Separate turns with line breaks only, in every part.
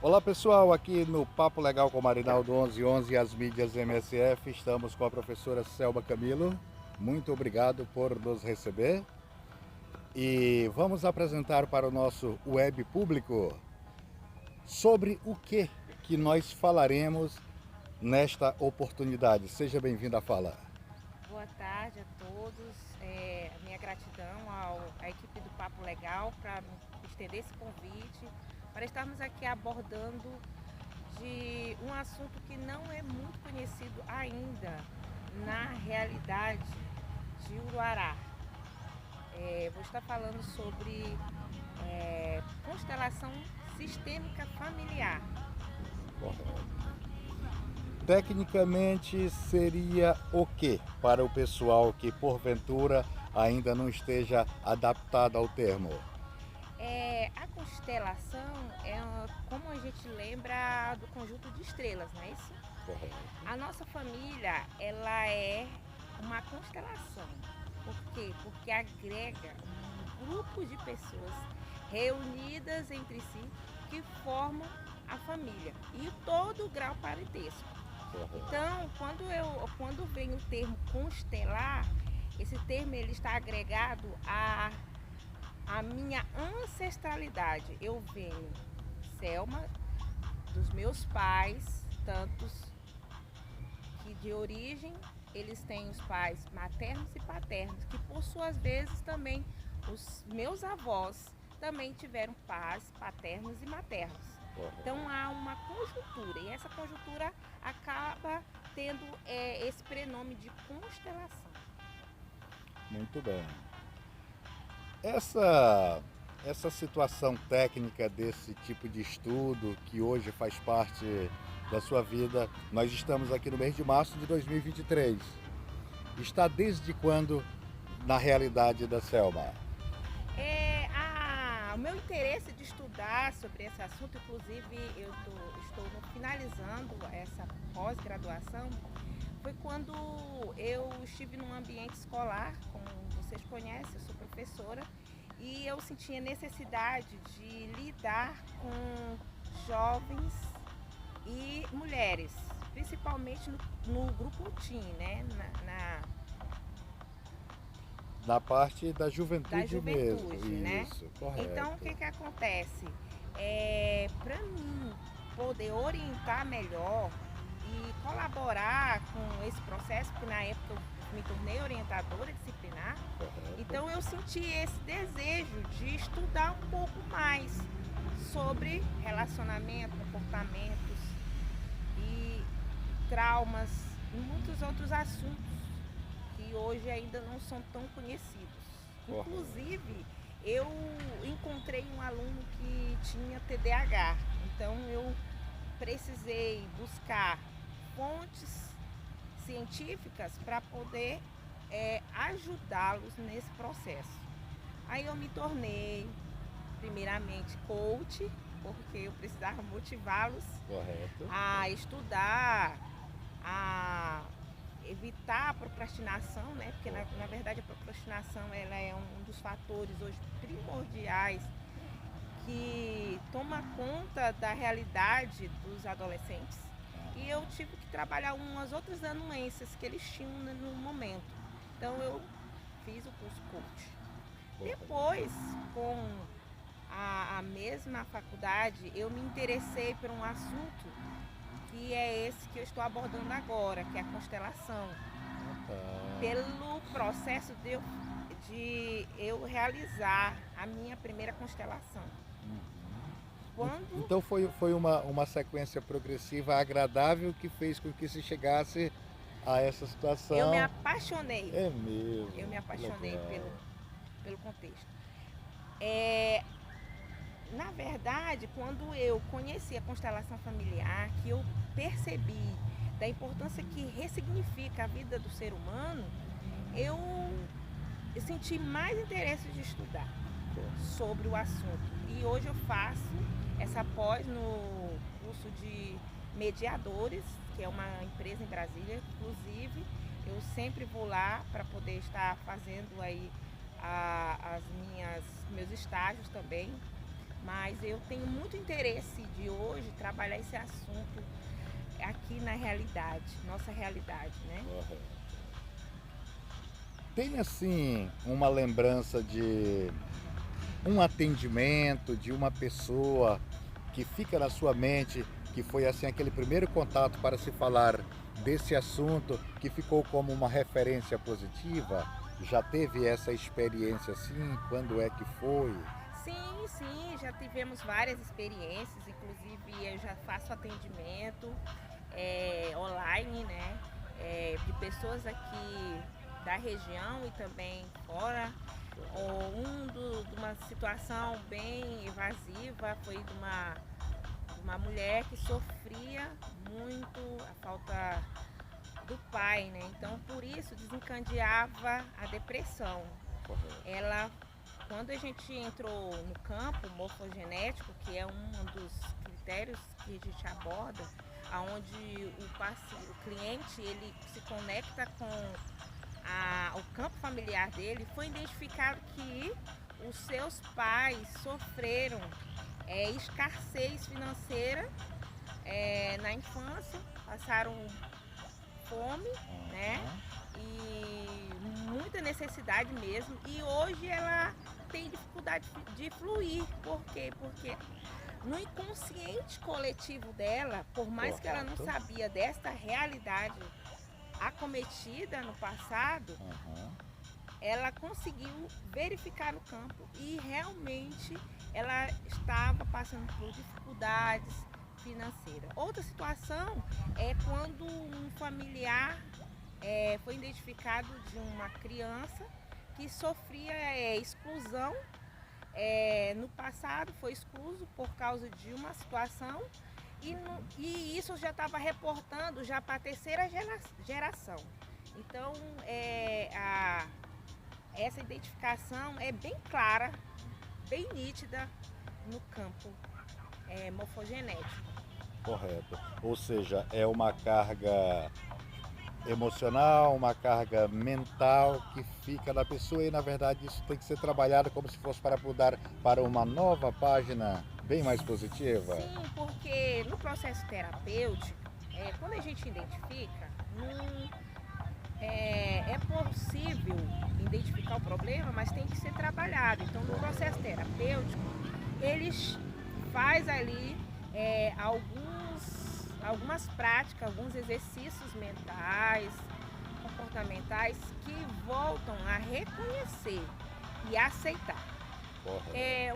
Olá pessoal, aqui no Papo Legal com Marinaldo 1111 e as mídias MSF, estamos com a professora Selma Camilo. Muito obrigado por nos receber e vamos apresentar para o nosso web público sobre o que nós falaremos nesta oportunidade. Seja bem-vindo à fala.
Boa tarde a todos. A minha gratidão à equipe do Papo Legal para me estender esse convite, para estarmos aqui abordando de um assunto que não é muito conhecido ainda na realidade de Uruará. Vou estar falando sobre constelação sistêmica familiar.
Correto. Tecnicamente seria o que para o pessoal que porventura ainda não esteja adaptado ao termo?
A constelação como a gente lembra do conjunto de estrelas, não é isso?
Correto.
A nossa família, ela é uma constelação. Por quê? Porque agrega um grupo de pessoas reunidas entre si que formam a família e todo o grau parentesco.
Correto.
Então, quando vem o termo constelar, esse termo ele está agregado à minha ancestralidade. Eu venho, Selma, dos meus pais, tantos que de origem eles têm os pais maternos e paternos, que por suas vezes também os meus avós também tiveram pais paternos e maternos.
Correto.
Então há uma conjuntura e essa conjuntura acaba tendo esse prenome de constelação.
Muito bem. Essa, essa situação técnica desse tipo de estudo que hoje faz parte da sua vida, nós estamos aqui no mês de março de 2023. Está desde quando na realidade da Selma?
O meu interesse de estudar sobre esse assunto, inclusive estou finalizando essa pós-graduação, foi quando eu estive num ambiente escolar, como vocês conhecem, eu sou professora, e eu sentia necessidade de lidar com jovens e mulheres, principalmente no grupo Teen, né?
Na parte da
Da
juventude mesmo.
juventude, né?
Isso,
Então, o
correto.
que acontece? Para mim poder orientar melhor e colaborar com esse processo, porque na época eu me tornei orientadora disciplinar,
Correto.
então eu senti esse desejo de estudar um pouco mais sobre relacionamento, comportamentos e traumas e muitos outros assuntos que hoje ainda não são tão conhecidos.
Correto.
Inclusive, eu encontrei um aluno que tinha TDAH, então eu precisei buscar fontes científicas para poder ajudá-los nesse processo. Aí eu me tornei, primeiramente, coach, porque eu precisava motivá-los
Correto.
a estudar, a evitar a procrastinação, né? Porque na verdade a procrastinação ela é um dos fatores hoje primordiais que toma conta da realidade dos adolescentes. E eu tive que trabalhar umas outras anuências que eles tinham no momento. Então eu fiz o curso coach.
Correto.
Depois, com a mesma faculdade, eu me interessei por um assunto que é esse que eu estou abordando agora, que é a constelação.
Ah,
Pelo processo de eu realizar a minha primeira constelação. Quando
então foi uma sequência progressiva agradável que fez com que se chegasse a essa
eu me
situação.
apaixonei,
É mesmo,
eu me
que
apaixonei
legal.
pelo contexto. É, Na verdade, quando eu conheci a constelação familiar, que eu percebi da importância que ressignifica a vida do ser humano, eu, eu senti mais interesse de estudar sobre o assunto. E hoje eu faço essa pós no curso de mediadores, que é uma empresa em Brasília, inclusive eu sempre vou lá para poder estar fazendo aí as minhas meus estágios também mas eu tenho muito interesse de hoje trabalhar esse assunto aqui na realidade, nossa realidade, né?
Tem assim uma lembrança de um atendimento de uma pessoa que fica na sua mente, que foi assim aquele primeiro contato para se falar desse assunto, que ficou como uma referência positiva? Já teve essa experiência assim? Quando é que foi?
Sim, sim, já tivemos várias experiências, inclusive eu já faço atendimento online, né? De pessoas aqui da região e também fora. De uma situação bem evasiva foi de uma mulher que sofria muito a falta do pai, né? Então por isso desencadeava a depressão. Ela, quando a gente entrou no campo morfogenético, que é um dos critérios que a gente aborda, aonde o cliente ele se conecta com o campo familiar dele, foi identificado que os seus pais sofreram escassez financeira na infância, passaram fome, né? E muita necessidade mesmo. E hoje ela tem dificuldade de fluir. Por quê? Porque no inconsciente coletivo dela, por mais que ela não sabia desta realidade acometida no passado, ela conseguiu verificar no campo e realmente ela estava passando por dificuldades financeiras. Outra situação é quando um familiar foi identificado de uma criança que sofria exclusão. No passado foi excluso por causa de uma situação e isso já estava reportando já para a terceira geração. Então essa identificação é bem clara, bem nítida no campo morfogenético.
Correto. Ou seja, é uma carga emocional, uma carga mental que fica na pessoa e na verdade isso tem que ser trabalhado como se fosse para mudar para uma nova página bem mais positiva.
Sim, porque no processo terapêutico, quando a gente identifica, é possível identificar o problema, mas tem que ser trabalhado. Então no processo terapêutico, eles faz ali algumas práticas, alguns exercícios mentais, comportamentais que voltam a reconhecer e aceitar.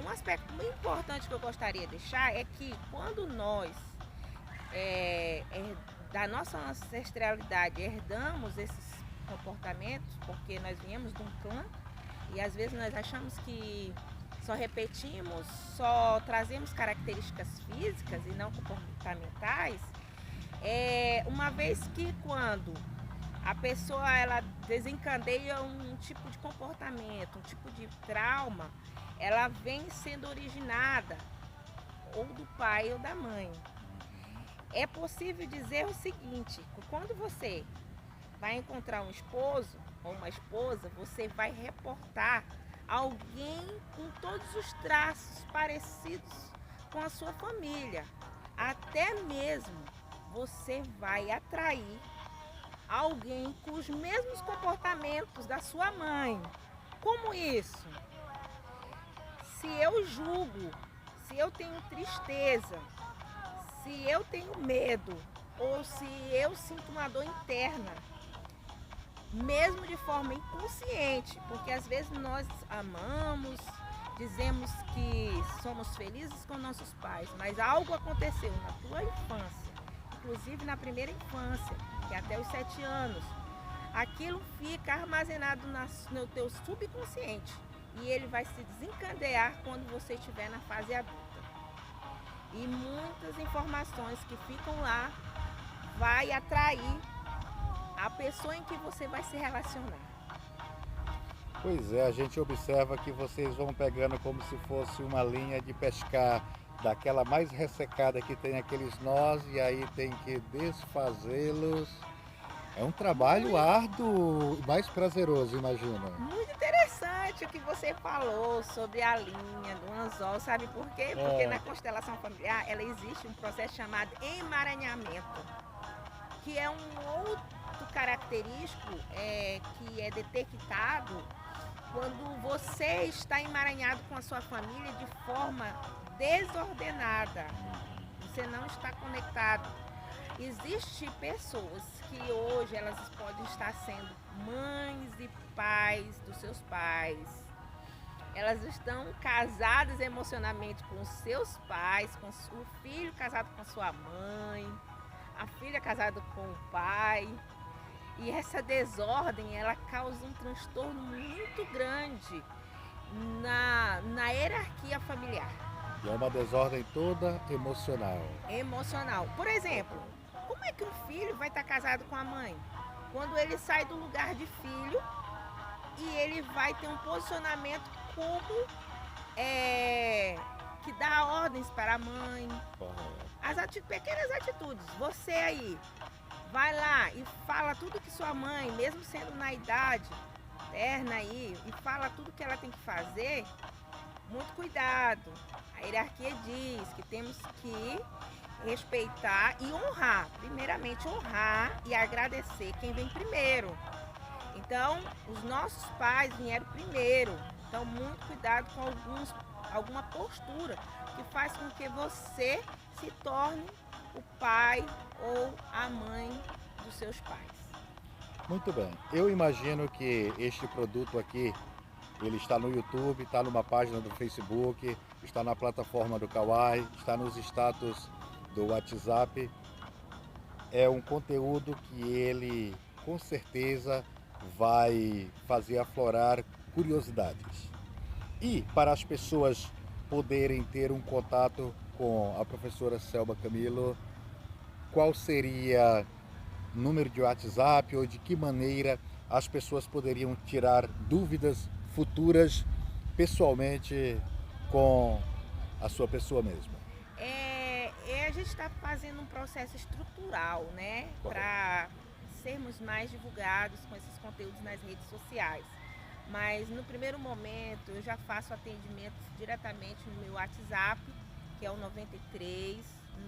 Um aspecto muito importante que eu gostaria de deixar é que quando nós, da nossa ancestralidade, herdamos esses comportamentos, porque nós viemos de um clã e às vezes nós achamos que só repetimos, só trazemos características físicas e não comportamentais, uma vez que quando a pessoa ela desencadeia um tipo de comportamento, um tipo de trauma, ela vem sendo originada ou do pai ou da mãe. É possível dizer o seguinte: quando você vai encontrar um esposo ou uma esposa, você vai reportar alguém com todos os traços parecidos com a sua família. Até mesmo você vai atrair alguém com os mesmos comportamentos da sua mãe. Como isso? Se eu julgo, se eu tenho tristeza, se eu tenho medo ou se eu sinto uma dor interna, mesmo de forma inconsciente, porque às vezes nós amamos, dizemos que somos felizes com nossos pais, mas algo aconteceu na tua infância, inclusive na primeira infância, que é até os 7 anos, aquilo fica armazenado no teu subconsciente e ele vai se desencadear quando você estiver na fase adulta. E muitas informações que ficam lá vai atrair a pessoa em que você vai se relacionar.
Pois é, a gente observa que vocês vão pegando como se fosse uma linha de pescar, daquela mais ressecada que tem aqueles nós e aí tem que desfazê-los. É um trabalho árduo e mais prazeroso, imagina.
Muito interessante, interessante o que você falou sobre a linha do anzol, sabe por quê? Porque na constelação familiar, ela existe um processo chamado emaranhamento, que é um outro característico que é detectado quando você está emaranhado com a sua família de forma desordenada. Você não está conectado. Existem pessoas que hoje elas podem estar sendo mães e pais dos seus pais. Elas estão casadas emocionalmente com os seus pais, com o filho casado com sua mãe, a filha casada com o pai. E essa desordem, ela causa um transtorno muito grande na hierarquia familiar.
E é uma desordem toda emocional.
Emocional. Por exemplo, como é que um filho vai estar casado com a mãe? Quando ele sai do lugar de filho e ele vai ter um posicionamento como que dá ordens para a mãe. Pequenas atitudes. Você aí vai lá e fala tudo que sua mãe, mesmo sendo na idade terna aí, e fala tudo que ela tem que fazer. Muito cuidado. A hierarquia diz que temos que respeitar e honrar. Primeiramente honrar e agradecer quem vem primeiro. Então, os nossos pais vieram primeiro. Então, muito cuidado com alguma postura que faz com que você se torne o pai ou a mãe dos seus pais.
Muito bem. Eu imagino que este produto aqui, ele está no YouTube, está numa página do Facebook, está na plataforma do Kawaii, está nos status do WhatsApp. É um conteúdo que ele, com certeza, vai fazer aflorar curiosidades. E para as pessoas poderem ter um contato com a professora Selma Camilo, qual seria o número de WhatsApp ou de que maneira as pessoas poderiam tirar dúvidas futuras pessoalmente com a sua pessoa mesma?
A gente está fazendo um processo estrutural, né, para sermos mais divulgados com esses conteúdos nas redes sociais. Mas no primeiro momento eu já faço atendimento diretamente no meu WhatsApp, que é o 93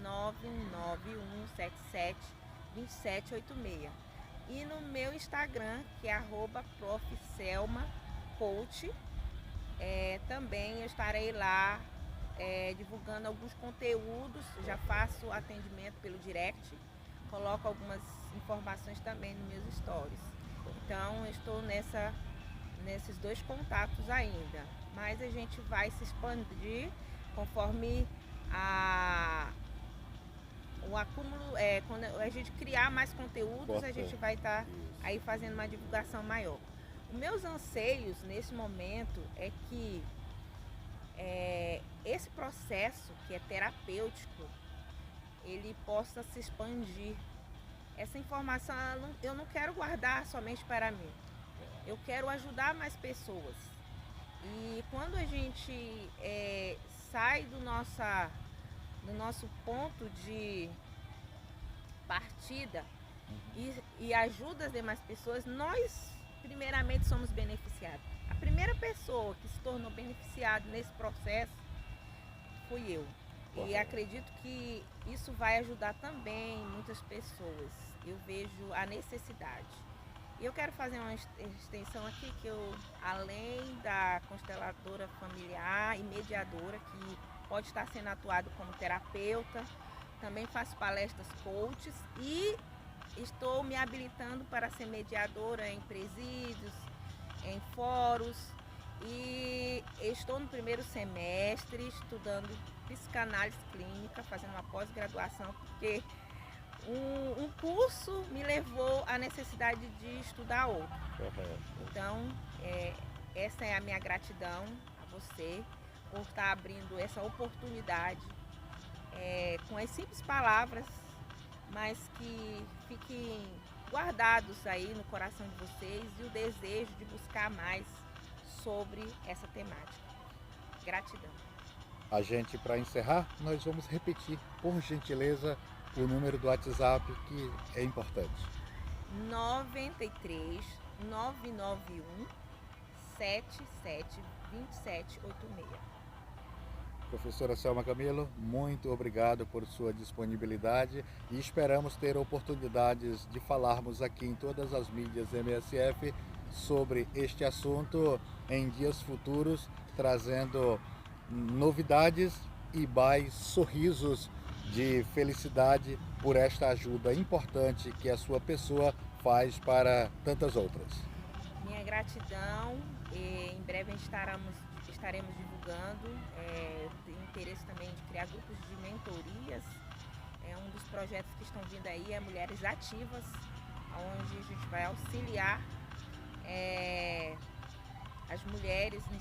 99177 2786. E no meu Instagram, que é @profselmacoach, também eu estarei lá divulgando alguns conteúdos. Já faço atendimento pelo direct, coloco algumas informações também nos meus stories. Então eu estou nesses dois contatos ainda, mas a gente vai se expandir conforme o acúmulo, quando a gente criar mais conteúdos, a gente vai estar aí fazendo uma divulgação maior. Os meus anseios nesse momento é que esse processo que é terapêutico, ele possa se expandir. Essa informação eu não quero guardar somente para mim. Eu quero ajudar mais pessoas. E quando a gente sai do nosso ponto de partida e ajuda as demais pessoas, nós primeiramente somos beneficiados. A primeira pessoa que se tornou beneficiada nesse processo fui eu. E acredito que isso vai ajudar também muitas pessoas. Eu vejo a necessidade. E eu quero fazer uma extensão aqui, que eu, além da consteladora familiar e mediadora, que pode estar sendo atuado como terapeuta, também faço palestras coaches e estou me habilitando para ser mediadora em presídios, em fóruns, e estou no primeiro semestre estudando psicanálise clínica, fazendo uma pós-graduação, porque um curso me levou à necessidade de estudar outro. Então, essa é a minha gratidão a você por estar abrindo essa oportunidade com as simples palavras, mas que fiquem guardados aí no coração de vocês e o desejo de buscar mais sobre essa temática. Gratidão.
A gente, para encerrar, nós vamos repetir, por gentileza, o número do WhatsApp, que é importante.
93 991 999772786.
Professora Selma Camilo, muito obrigado por sua disponibilidade e esperamos ter oportunidades de falarmos aqui em todas as mídias MSF sobre este assunto em dias futuros, trazendo novidades e mais sorrisos de felicidade por esta ajuda importante que a sua pessoa faz para tantas outras.
Minha gratidão, em breve estaremos divulgando, tenho interesse também de criar grupos de mentorias, um dos projetos que estão vindo aí é Mulheres Ativas, onde a gente vai auxiliar as mulheres em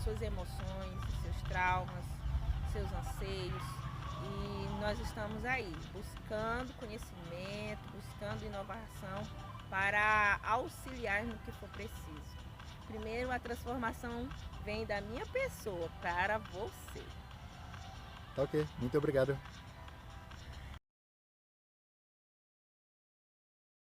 suas emoções, seus traumas, seus anseios, e nós estamos aí buscando conhecimento, buscando inovação para auxiliar no que for preciso. Primeiro, a transformação vem da minha pessoa para você.
Tá ok, muito obrigado.